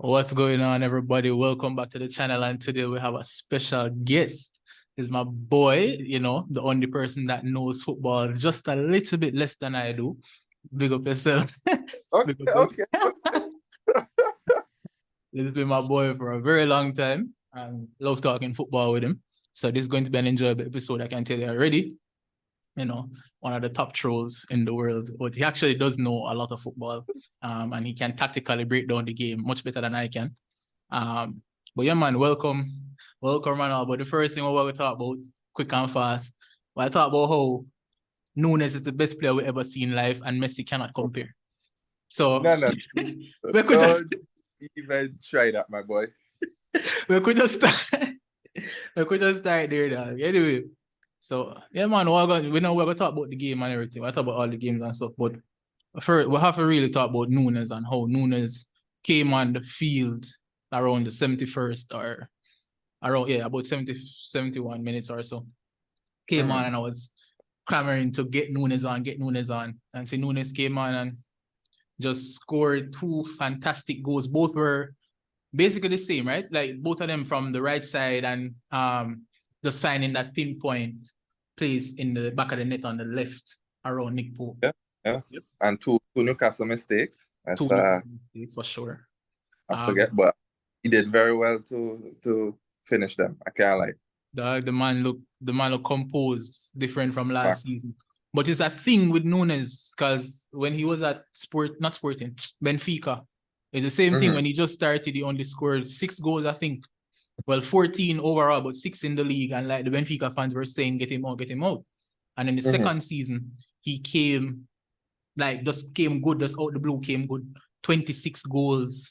What's going on, everybody? Welcome back to the channel. And today we have a special guest. Is my boy, the only person that knows football just a little bit less than I do. Big up yourself. Okay, Big up okay. This has been my boy for a very long time and love talking football with him. So this is going to be an enjoyable episode, I can tell you already. One of the top trolls in the world, but he actually does know a lot of football, and he can tactically break down the game much better than I can. But yeah, man, welcome, man. But the first thing we're going to talk about, quick and fast, I talk about how Nunez is the best player we ever seen live, and Messi cannot compare. So No. we could Don't even try that, my boy. we could just start there, dog. Anyway. So yeah, man, we're gonna talk about the game and everything. We'll talk about all the games and stuff. But first, we'll have to really talk about Nunez and how Nunez came on the field around the 71st or around about 71 minutes or so. Came on and I was clamoring to get Nunez on. And so Nunez came on and just scored two fantastic goals. Both were basically the same, right? Like both of them from the right side and just finding that pinpoint place in the back of the net on the left around Nick Pope. Yeah. Yep. And two Newcastle mistakes. That's mistakes for sure. I forget, but he did very well to finish them. I can't lie. The man look composed, different from last season. But it's a thing with Nunez, because when he was at Benfica, it's the same thing. When he just started, he only scored 6 goals, I think. Well, 14 overall, but 6 in the league. And like the Benfica fans were saying, get him out. And in the second season, he came good, just out the blue, came good. 26 goals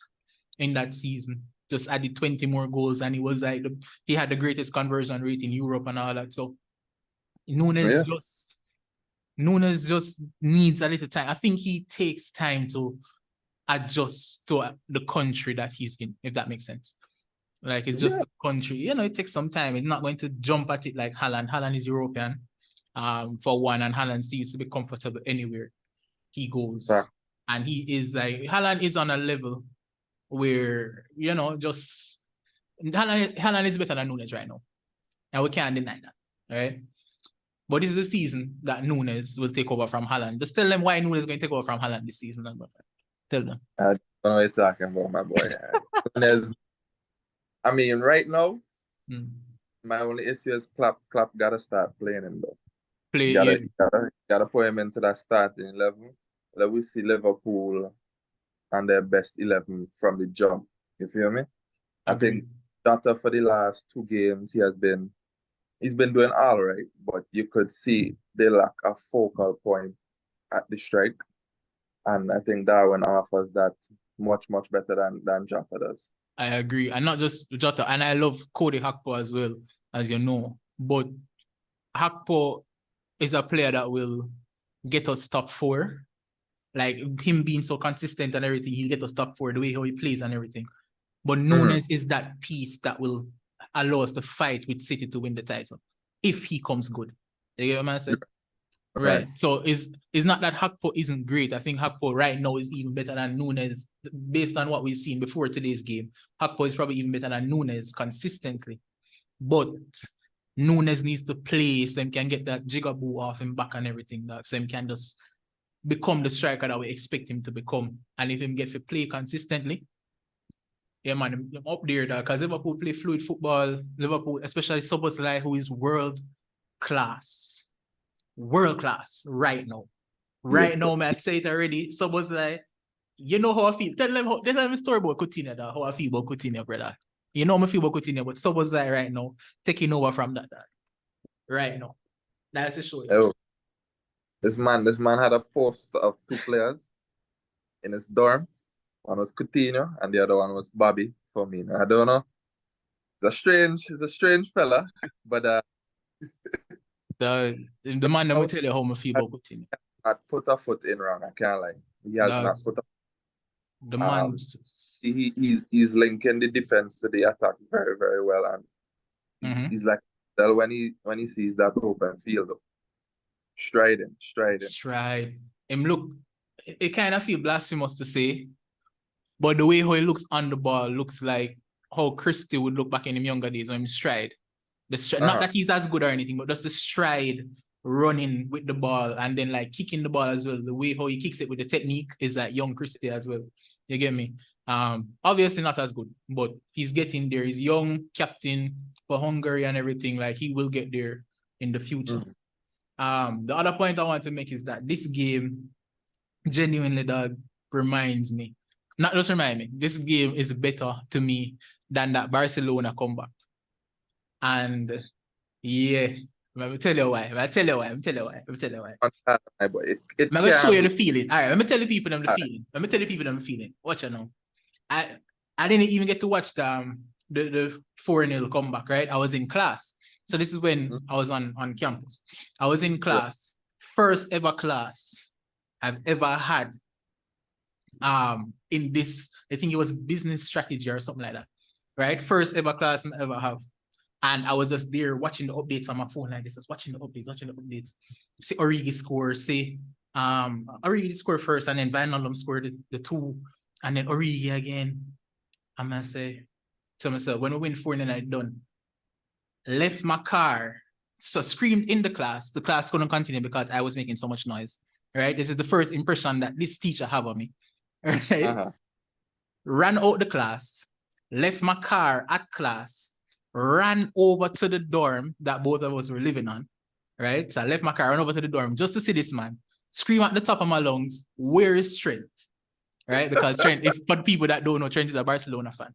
in that season. Just added 20 more goals. And he was like, he had the greatest conversion rate in Europe and all that. So Nunez just needs a little time. I think he takes time to adjust to the country that he's in, if that makes sense. Like, it's just a country, it takes some time. It's not going to jump at it like Haaland. Haaland is European, for one, and Haaland seems to be comfortable anywhere he goes. Yeah. And he is like, Haaland is on a level where, just Haaland is better than Nunez right now. And we can't deny that, right? But this is the season that Nunez will take over from Haaland. Just tell them why Nunez is going to take over from Haaland this season. Tell them. I don't know what you're talking about, my boy. Nunez, I mean, right now, my only issue is Klopp gotta start playing him though. Gotta put him into that starting 11. Let we see Liverpool and their best 11 from the jump. You feel me? I think Jota for the last 2 games he's been doing all right, but you could see they lack a focal point at the strike. And I think Darwin offers that much better than Jota does. I agree. And not just Jota. And I love Cody Gakpo as well, as you know. But Gakpo is a player that will get us top 4. Like, him being so consistent and everything, he'll get us top 4, the way how he plays and everything. But Nunez is that piece that will allow us to fight with City to win the title, if he comes good. You get what I'm saying? Right. So it's not that Gakpo isn't great. I think Gakpo right now is even better than Nunez based on what we've seen before today's game. Gakpo is probably even better than Nunez consistently. But Nunez needs to play so he can get that jigaboo off him back and everything. So he can just become the striker that we expect him to become. And if him get to play consistently, yeah, man, I'm up there, because Liverpool play fluid football. Liverpool, especially Szoboszlai, who is world class right now. Now, man, I say it already. Szoboszlai, you know how I feel. Tell them a story about Coutinho, how I feel about Coutinho, brother. You know how I feel about Coutinho, but Szoboszlai right now, taking over from that. Right now. That's the show. Oh. This man had a poster of 2 players in his dorm. One was Coutinho and the other one was Bobby for me. I don't know. He's a strange fella, but the man never tell you how I feel about Coutinho. I put a foot in wrong. I can't lie. He has not put a the man he's linking the defense to the attack very, very well, and he's like when he sees that open field, striding. Him look, it kind of feel blasphemous to say, But the way how he looks on the ball looks like how Christie would look back in his younger days when he stride. Not that he's as good or anything, but just the stride, running with the ball and then like kicking the ball as well. The way how he kicks it with the technique is like young Christie as well. You get me? Obviously not as good, but he's getting there. He's young, captain for Hungary and everything. Like he will get there in the future. The other point I want to make is that this game genuinely, dog, reminds me. Not just remind me. This game is better to me than that Barcelona comeback. And yeah, let me tell you why. I'm going to show you the feeling. All right, let me tell the people them the feeling. Watch it now. I didn't even get to watch the 4-0 comeback, right? I was in class. So this is when I was on campus. I was in class. First ever class I've ever had. In this, I think it was business strategy or something like that. Right? First ever class I ever have. And I was just there watching the updates on my phone like this, just watching the updates. See Origi score, Origi scored first, and then Wijnaldum scored the 2, and then Origi again. I'm gonna say to myself, when we win 4-0, I done. Left my car, so screamed in the class. The class couldn't continue because I was making so much noise. Right? This is the first impression that this teacher have on me. Right? Ran out the class, left my car at class, ran over to the dorm that both of us were living on, right? So I left my car, ran over to the dorm just to see this man, scream at the top of my lungs, where is Trent? Right? Because Trent, if for people that don't know, Trent is a Barcelona fan.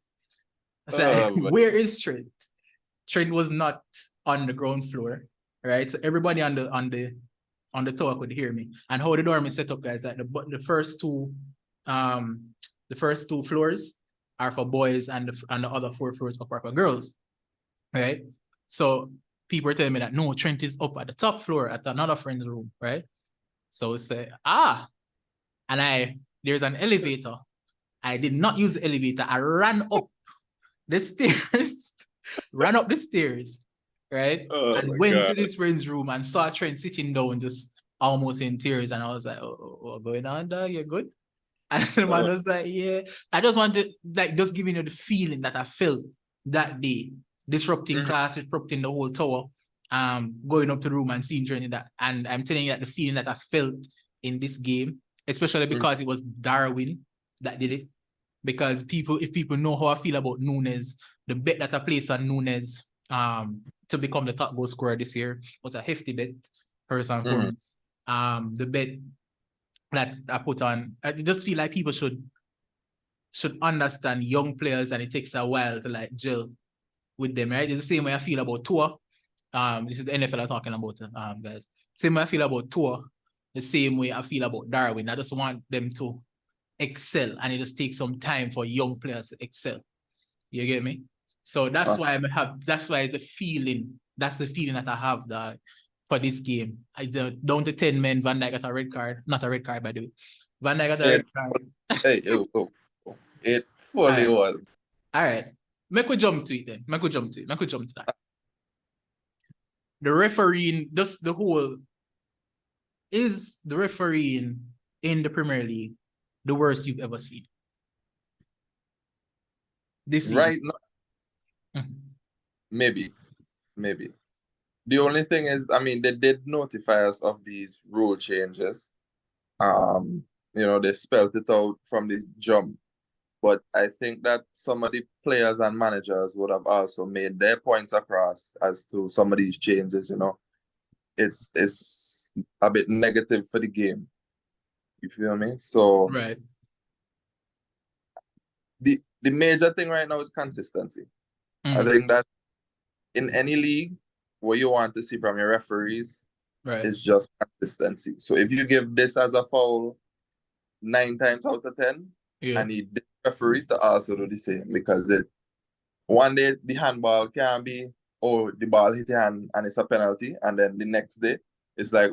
I said, where is Trent? Trent was not on the ground floor, right? So everybody on the tower could hear me. And how the dorm is set up, guys, that the first two floors are for boys and the other 4 floors are for girls. Right? So people were telling me that no, Trent is up at the top floor at another friend's room, right? So we say, and there's an elevator. I did not use the elevator. I ran up the stairs, ran up the stairs, right? And went to this friend's room and saw Trent sitting down, just almost in tears. And I was like, oh, what's going on, dog? You're good? And the man was like, yeah. I just wanted, like, just giving you the feeling that I felt that day. Disrupting class, disrupting the whole tower, going up to the room and seeing Journey that, and I'm telling you that the feeling that I felt in this game, especially because it was Darwin that did it. Because if people know how I feel about Nunez, the bet that I placed on Nunez to become the top goal scorer this year was a hefty bet, first and foremost. The bet that I put on, I just feel like people should understand young players, and it takes a while to like gel with them, right? It's the same way I feel about Tua. This is the NFL I'm talking about, guys. Same way I feel about Tua, the same way I feel about Darwin. I just want them to excel, and it just takes some time for young players to excel. You get me? So that's why that's the feeling that I have for this game. Down to 10 men, Van Dijk got a red card. Not a red card, by the way. Van Dijk got a red card. It fully was. All right. Make we jump to it then. Make we jump to that. The refereeing, just the whole, is the refereeing in the Premier League the worst you've ever seen? This season? Right now, maybe. The only thing is, I mean, they did notify us of these rule changes. They spelled it out from the jump. But I think that some of the players and managers would have also made their points across as to some of these changes, It's a bit negative for the game. You feel me? So right. The major thing right now is consistency. I think that in any league, what you want to see from your referees is just consistency. So if you give this as a foul 9 times out of 10, I need the referee to also do the same, because one day the handball can be, the ball hit your hand and it's a penalty, and then the next day it's like,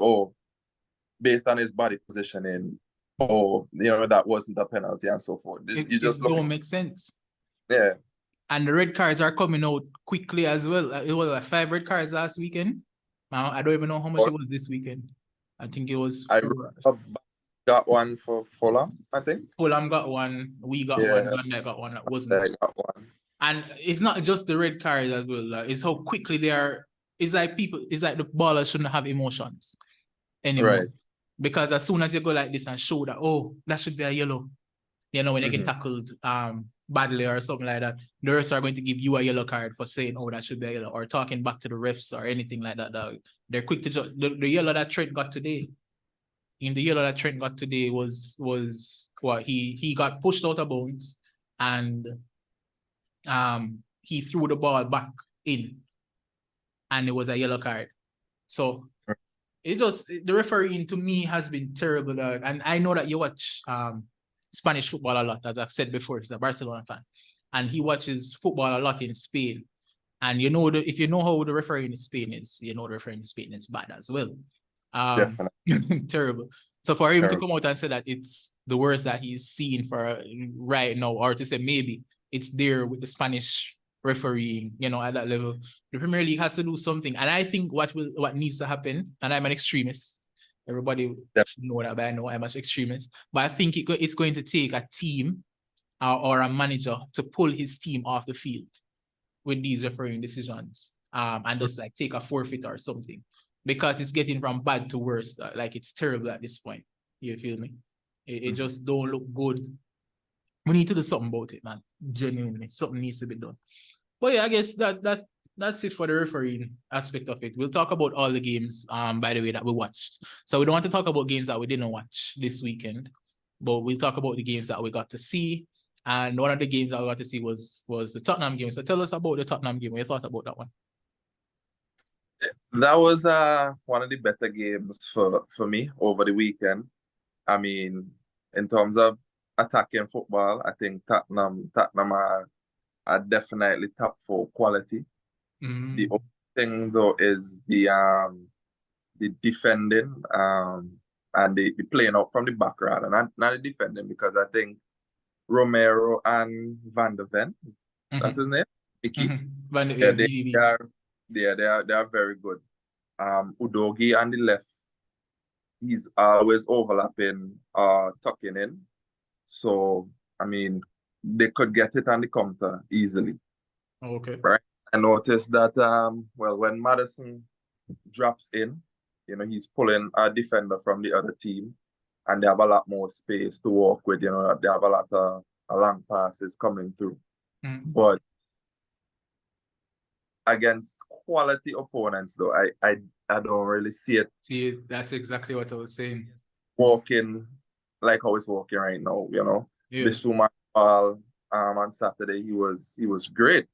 based on his body positioning, that wasn't a penalty and so forth. It don't make sense. Yeah. And the red cards are coming out quickly as well. It was like 5 red cards last weekend. Now I don't even know how much it was this weekend. I think it was. got one for Fulham, I think. Fulham got one. We got one. Van got one. That wasn't. They got one. And it's not just the red cards as well. Like, it's how quickly they are. It's like the ballers shouldn't have emotions anymore. Right. Because as soon as you go like this and show that, oh, that should be a yellow. You know, when they get tackled badly or something like that, the refs are going to give you a yellow card for saying, oh, that should be a yellow, or talking back to the refs or anything like that. They're quick to judge. The yellow that Trent got today, was what he got pushed out of bounds and he threw the ball back in and it was a yellow card. So the refereeing to me has been terrible. And I know that you watch Spanish football a lot, as I've said before. He's a Barcelona fan. And he watches football a lot in Spain. And if you know how the refereeing in Spain is, the refereeing in Spain is bad as well. Definitely. Terrible. So for him to come out and say that it's the worst that he's seen for right now, or to say maybe it's there with the Spanish refereeing, at that level, the Premier League has to do something. And I think what needs to happen, and I'm an extremist, everybody should know that, but I know I'm an extremist, but I think it's going to take a team or a manager to pull his team off the field with these refereeing decisions and just like take a forfeit or something, because it's getting from bad to worse. Like, it's terrible at this point. You feel me? It just don't look good. We need to do something about it, man. Genuinely, something needs to be done. But yeah, I guess that's it for the refereeing aspect of it. We'll talk about all the games, by the way, that we watched. So we don't want to talk about games that we didn't watch this weekend, but we'll talk about the games that we got to see. And one of the games that we got to see was the Tottenham game. So tell us about the Tottenham game. What you thought about that one? That was one of the better games for me over the weekend. I mean, in terms of attacking football, I think Tottenham are definitely top 4 quality. The only thing though is the defending and the playing out from the back rather, not the defending, because I think Romero and Van de Ven, that's his name, they are very good. Udogie on the left, he's always overlapping, tucking in. So I mean, they could get it on the counter easily. Okay. Right. I noticed that when Maddison drops in, he's pulling a defender from the other team, and they have a lot more space to work with. They have a lot of long passes coming through. But against quality opponents, though, I don't really see it. See, that's exactly what I was saying. Working like how it's working right now. Yeah. Bissouma on Saturday, he was great.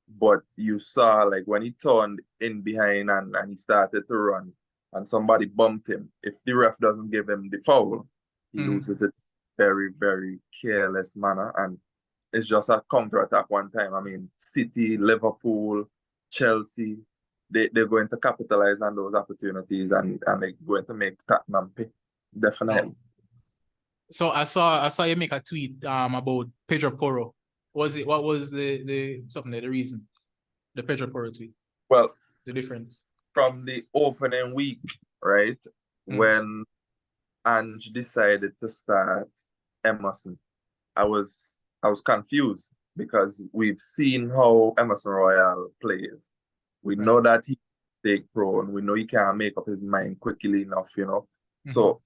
But you saw, like, when he turned in behind and he started to run and somebody bumped him, if the ref doesn't give him the foul, he loses it very, very careless manner. And it's just a counter-attack one time. I mean, City, Liverpool, Chelsea, they're going to capitalize on those opportunities and they're going to make Tottenham pay. Definitely. So I saw you make a tweet about Pedro Porro. What was the reason? The Pedro Porro tweet. Well, the difference from the opening week, right? When Ange decided to start Emerson, I was confused, because we've seen how Emerson Royal plays. We know that he's mistake prone. We know he can't make up his mind quickly enough, So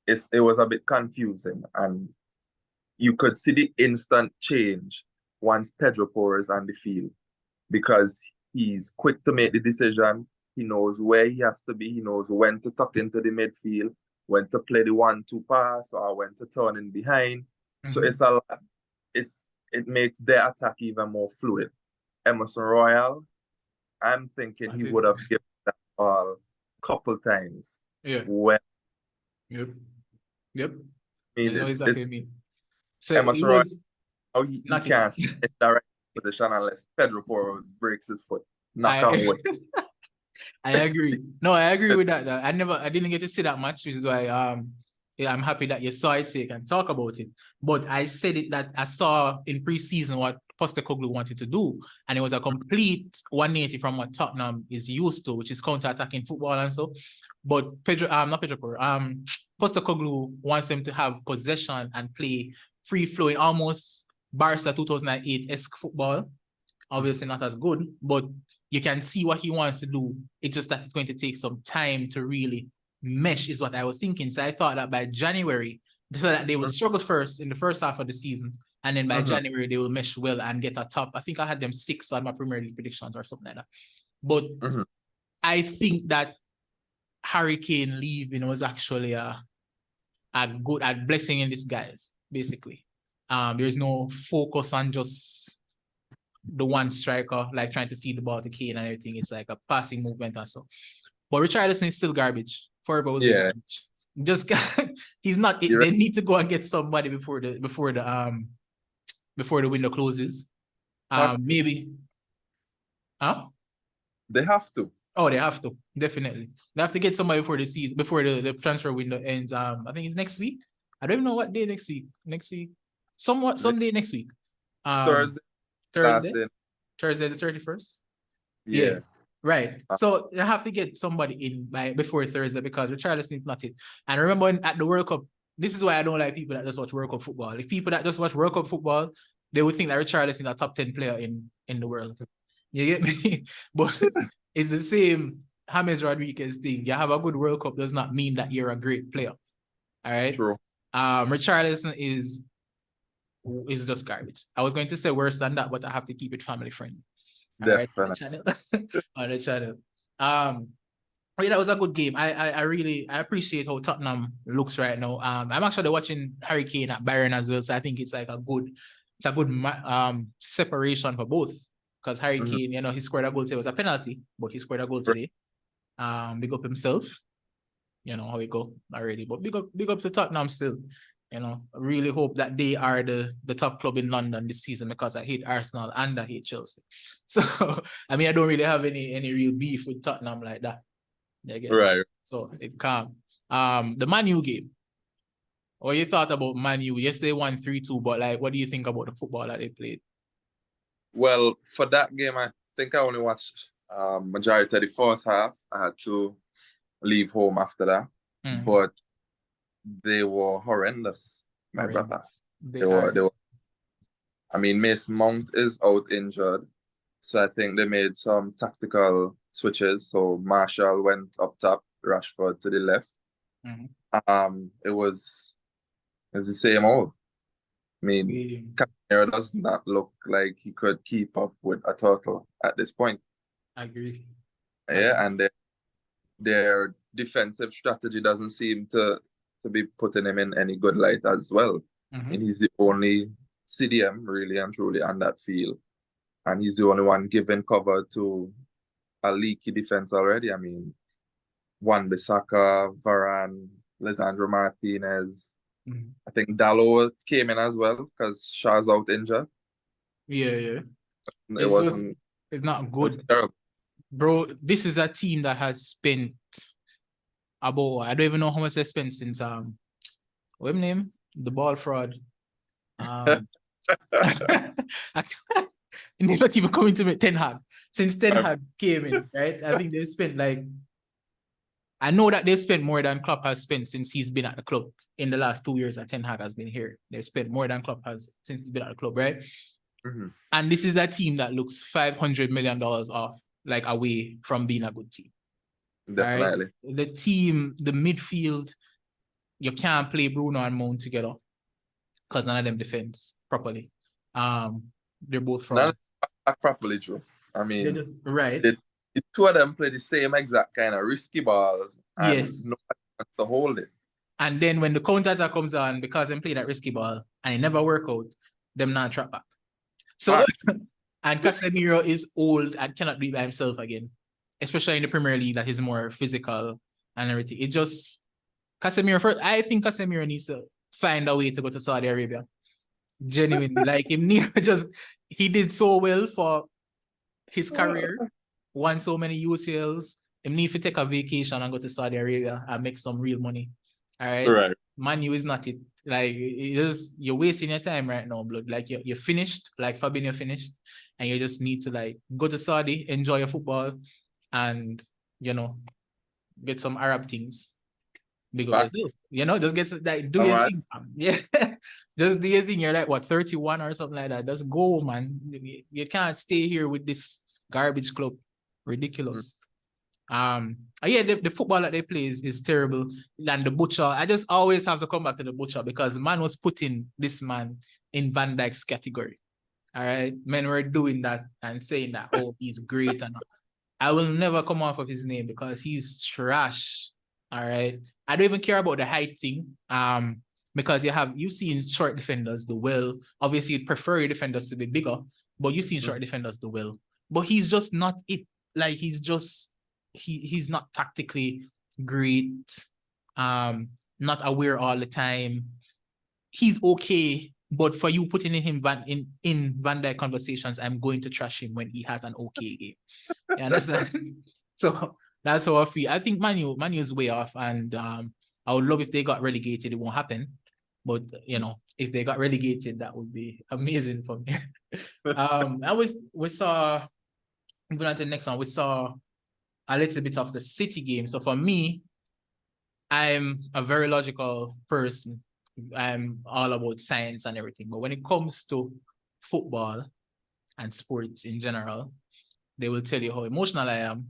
it was a bit confusing, and you could see the instant change once Pedro Porro is on the field, because he's quick to make the decision. He knows where he has to be. He knows when to tuck into the midfield, when to play the 1-2 pass, or when to turn in behind. So it makes their attack even more fluid. Emerson Royal, I'm thinking he would have given that ball a couple times. Yeah. When Yep. I mean, exactly. So Emerson Royal, he can't sit direct position unless Pedro Porro breaks his foot. Knock on wood. I agree. No, I agree with that. I didn't get to see that much, which is why I'm happy that you saw it so you can talk about it. But I said it that I saw in preseason what Postecoglou wanted to do. And it was a complete 180 from what Tottenham is used to, which is counter-attacking football and so. But Postecoglou wants them to have possession and play free-flowing, almost Barca 2008-esque football. Obviously not as good, but you can see what he wants to do. It's just that it's going to take some time to really mesh is what I was thinking. So I thought that by January, so that they will struggle first in the first half of the season, and then by January they will mesh well and get a top. I think I had them 6 on my Premier League predictions or something like that. But I think that Harry Kane leaving was actually a blessing in disguise, basically. There's no focus on just the one striker, like trying to feed the ball to Kane and everything. It's like a passing movement and so. But Richarlison is still garbage. Forever was garbage. Just he's not. They need to go and get somebody before the window closes. Maybe. Huh? They have to. Oh, they have to, definitely. They have to get somebody before the season, before the transfer window ends. I think it's next week. I don't even know what day next week. Sunday next week. Thursday the 31st. Yeah. Right. So you have to get somebody in before Thursday because Richarlison is not it. And remember at the World Cup, this is why I don't like people that just watch World Cup football. If people that just watch World Cup football, they would think that Richarlison is a top 10 player in the world. You get me? But it's the same James Rodriguez thing. You have a good World Cup does not mean that you're a great player. All right. True. Richarlison is just garbage. I was going to say worse than that, but I have to keep it family friendly. Definitely. On the channel. That was a good game. I really appreciate how Tottenham looks right now. I'm actually watching Harry Kane at Bayern as well, so I think it's like a good separation for both. Because Harry Kane, he scored a goal today. It was a penalty, but he scored a goal today. Big up himself. You know how it go already. But big up to Tottenham still. I really hope that they are the top club in London this season because I hate Arsenal and I hate Chelsea. So, I mean, I don't really have any real beef with Tottenham like that. Right. So, it calm. The Man U game. What you thought about Man U? Yes, they won 3-2, but like, what do you think about the football that they played? Well, for that game, I think I only watched majority of the first half. I had to leave home after that. But they were horrendous, my brother. They were. I mean, Mason Mount is out injured, so I think they made some tactical switches. So Marshall went up top, Rashford to the left. It was the same old. I mean, Casemiro does not look like he could keep up with a turtle at this point. I agree. Yeah, and their defensive strategy doesn't seem to be putting him in any good light as well. And he's the only CDM really and truly on that field. And he's the only one giving cover to a leaky defense already. I mean, Wan-Bissaka, Varane, Lisandro Martinez. I think Dalot came in as well because Shaw's out injured. Yeah. It's not good. It was terrible. Bro, this is a team that has spent about, I don't even know how much they spent since what's his name? The ball fraud. It's not even coming to me. Ten Hag. Since Ten Hag came in, right? I think they've spent I know that they've spent more than Klopp has spent since he's been at the club in the last 2 years that Ten Hag has been here. They've spent more than Klopp has since he's been at the club, right? And this is a team that looks $500 million off, like away from being a good team. Definitely. Right? The team, the midfield, you can't play Bruno and Mount together because none of them defends properly. They're both from. Not properly true. I mean, just, right. The two of them play the same exact kind of risky balls. And nobody wants to hold it. And then when the counter attack comes on, because they play that risky ball and it never work out, them not trap back. So, and Casemiro is old and cannot do it by himself again, especially in the Premier League that is more physical and everything. It just, I think Casemiro needs to find a way to go to Saudi Arabia. Genuinely, like he did so well for his career, won so many UCLs. He need to take a vacation and go to Saudi Arabia and make some real money. All right. Right. Man U is not it. Like you're wasting your time right now, blood. Like you're finished, like Fabinho finished, and you just need to like go to Saudi, enjoy your football, and get some Arab things. Big up yourself. Just get like do your thing. Yeah. Just do your thing. You're like what 31 or something like that. Just go, man. You can't stay here with this garbage club. Ridiculous. Yeah, the football that they play is terrible. And the Butcher, I just always have to come back to the Butcher because man was putting this man in Van Dijk's category. All right, men were doing that and saying that, oh, he's great, and I will never come off of his name because he's trash. All right, I don't even care about the height thing. Because you've seen short defenders do well. Obviously, you'd prefer your defenders to be bigger, but you've seen short defenders do well. But he's just not it. Like he's just. He's not tactically great, not aware all the time. He's okay, but for you putting him in Van Dijk conversations, I'm going to trash him when he has an okay game. You understand? So that's how I feel. I think Man U is way off, and I would love if they got relegated. It won't happen, but if they got relegated, that would be amazing for me. We saw. Moving on to the next one, we saw a little bit of the City game. So for me, I'm a very logical person. I'm all about science and everything. But when it comes to football and sports in general, they will tell you how emotional I am.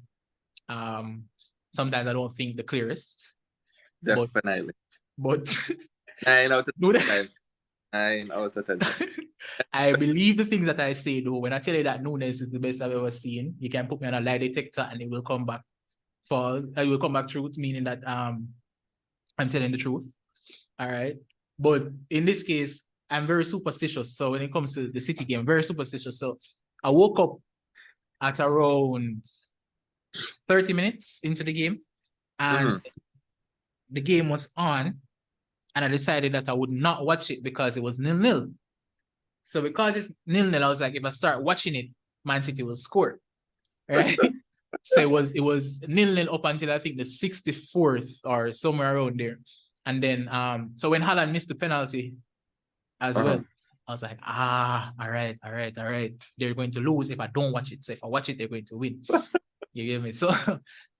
Sometimes I don't think the clearest. Definitely. But 9 out of 10. 9 out of 10. I believe the things that I say, though. When I tell you that Nunez is the best I've ever seen, you can put me on a lie detector and it will come back it will come back truth, meaning that I'm telling the truth. All right. But in this case, I'm very superstitious. So when it comes to the City game, I'm very superstitious. So I woke up at around 30 minutes into the game and the game was on. And I decided that I would not watch it because it was 0-0. So because it's 0-0, I was like, if I start watching it, Man City will score. Right? So it was 0-0 up until I think the 64th or somewhere around there. And then so when Haaland missed the penalty as well, I was like, all right. They're going to lose if I don't watch it. So if I watch it, they're going to win. You get me? So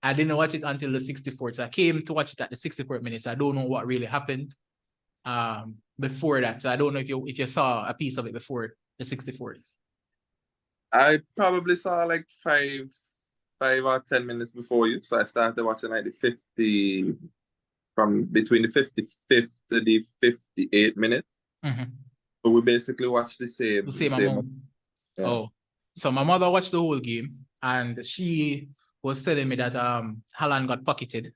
I didn't watch it until the 64th. So I came to watch it at the 64th minute. So I don't know what really happened before that. So I don't know if you saw a piece of it before the 64th. I probably saw like 5 or 10 minutes before you. So I started watching like from between the 55th to the 58th minute. So we basically watched the same. Yeah. Oh, so my mother watched the whole game and she was telling me that Haaland got pocketed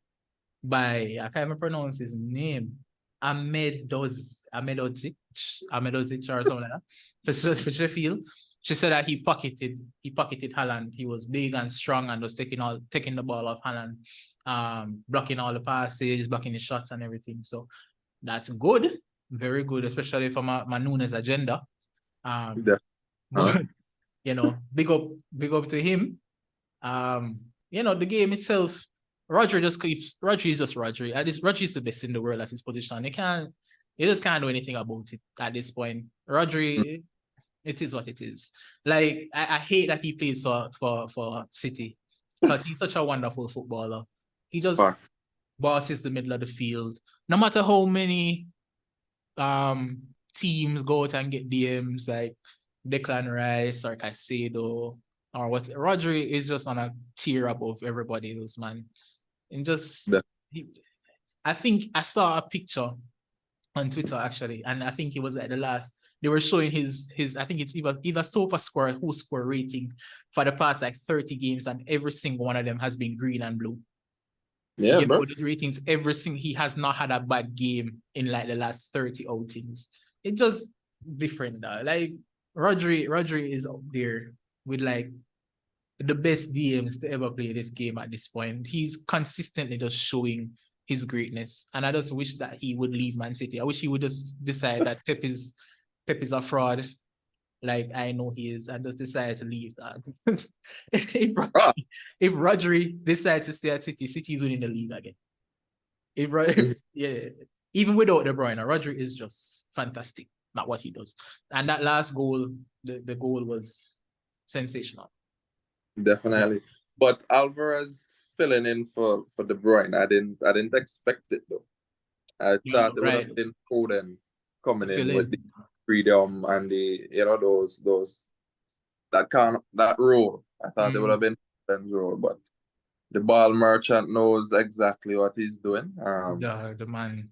by, I can't even pronounce his name, Amedozic or something like that. For Sheffield. She said that he pocketed Haaland. He was big and strong and was taking the ball off Haaland, blocking all the passes, blocking the shots and everything. So that's good, very good, especially for my Nunez agenda. But big up to him. The game itself, Rodri is just Rodri. Rodri is the best in the world at his position. He just can't do anything about it at this point. Rodri, it is what it is. Like I hate that he plays for City because he's such a wonderful footballer. He just bosses the middle of the field. No matter how many teams go out and get DMs like Declan Rice or Caicedo or what, Rodri is just on a tier above everybody else, man. And I think I saw a picture on Twitter actually, and I think it was at the last. They were showing his I think it's either SofaScore or WhoScore rating for the past like 30 games, and every single one of them has been green and blue. Yeah, bro. His ratings, he has not had a bad game in like the last 30 outings. It's just different though. Like Rodri is up there with like the best DMs to ever play this game at this point. He's consistently just showing his greatness. And I just wish that he would leave Man City. I wish he would just decide that Pep is a fraud. Like I know he is, and just decide to leave that. If Rodri decides to stay at City, City is winning the league again. Yeah, even without De Bruyne, Rodri is just fantastic. Not what he does. And that last goal, the goal was sensational. Definitely. Yeah. But Alvarez filling in for De Bruyne, I didn't expect it though. I thought it would have been Foden coming in with the freedom and the that role. I thought it would have been Foden's role, but the ball merchant knows exactly what he's doing. The man.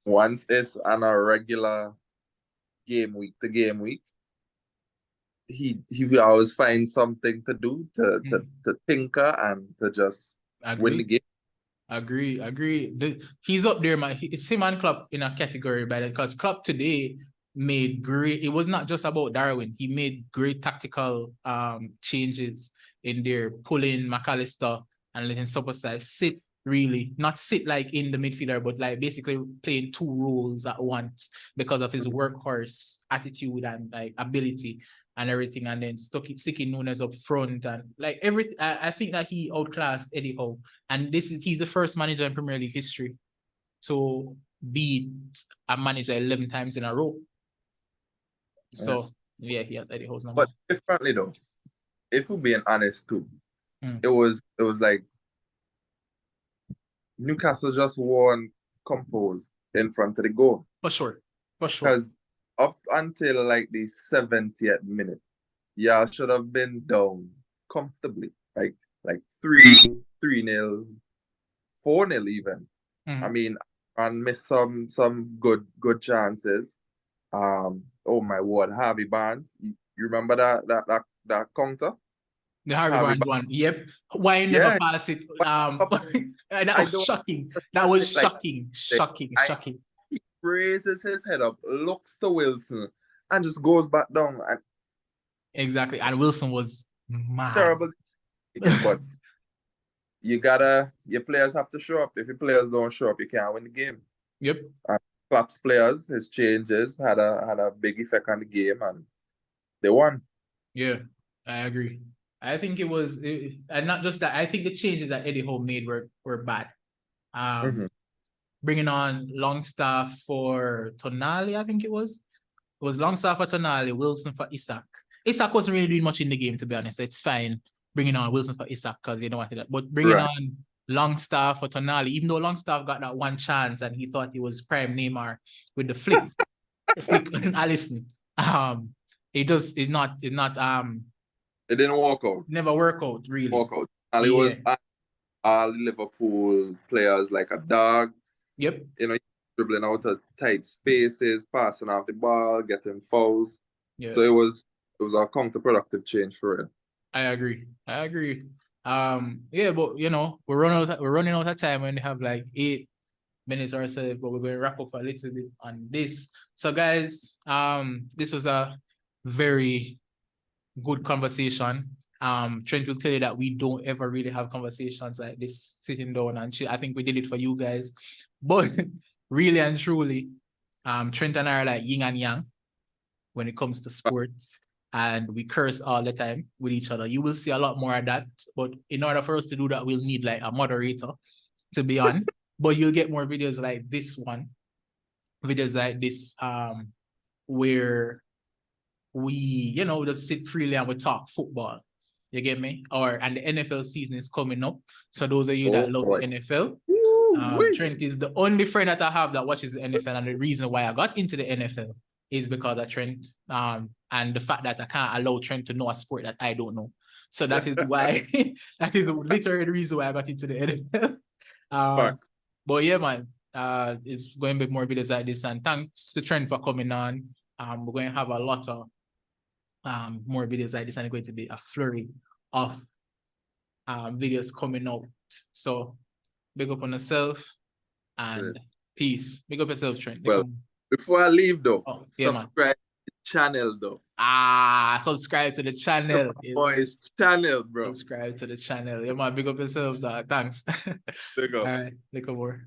Once it's on a regular game week to game week, he will always find something to do to tinker and to just win the game. Agree. He's up there, man. It's him and Klopp in a category, because Klopp today made great. It was not just about Darwin. He made great tactical changes in there, pulling McAllister and letting Szoboszlai sit, really not sit like in the midfielder, but like basically playing two roles at once because of his workhorse attitude and like ability and everything, and then sticking Nunez up front and like everything. I think that he outclassed Eddie Howe, and he's the first manager in Premier League history to beat a manager 11 times in a row. So yeah, he has Eddie Howe's number. But differently though, if we're being honest too, it was like Newcastle just won composed in front of the goal. For sure. Because up until like the 70th minute, y'all should have been down comfortably. Like 3-0, 4-0 even. I mean, and missed some good chances. Oh my word, Harvey Barnes. You remember that counter? The Harvey Barnes one. Yep. Why never pass it? That was shocking. That was shocking. Shocking. He raises his head up, looks to Wilson, and just goes back down. Exactly. And Wilson was mad. Terrible. But your players have to show up. If your players don't show up, you can't win the game. Yep. Klopp's players, his changes had a big effect on the game, and they won. Yeah, I agree. I think it was, and not just that. I think the changes that Eddie Howe made were bad. Bringing on Longstaff for Tonali, I think it was. It was Longstaff for Tonali, Wilson for Isak. Isak wasn't really doing much in the game, to be honest. So it's fine bringing on Wilson for Isak because you don't want that. But bringing on Longstaff for Tonali, even though Longstaff got that one chance and he thought he was prime Neymar with the flick, on Alisson. It didn't work out. Never work out, really. Work out. And it was all Liverpool players like a dog. Yep. Dribbling out of tight spaces, passing off the ball, getting fouls. Yeah. So it was a counterproductive change for it. I agree. Yeah, but we're running out of time when they have like 8 minutes or so, but we're going to wrap up a little bit on this. So guys, this was a very good conversation. Trent will tell you that we don't ever really have conversations like this sitting down and shit. I think we did it for you guys, but really and truly, Trent and I are like yin and yang when it comes to sports, and we curse all the time with each other. You will see a lot more of that, but in order for us to do that, we'll need like a moderator to be on. But you'll get more videos like this one, where we, just sit freely and we talk football. You get me? And the NFL season is coming up. So those of you that love the NFL, Trent is the only friend that I have that watches the NFL. And the reason why I got into the NFL is because of Trent. And the fact that I can't allow Trent to know a sport that I don't know. So that is why, that is literally the reason why I got into the NFL. But yeah, man, it's going to be more videos like this. And thanks to Trent for coming on. We're going to have a lot of more videos like this, and it's going to be a flurry of videos coming out. So big up on yourself and peace. Big up yourself, Trent. Before I leave though, subscribe to the channel though. Subscribe to the channel. Boys, channel, bro. Subscribe to the channel. Yeah, man, big up yourself. Thanks. Big up. All right, look more.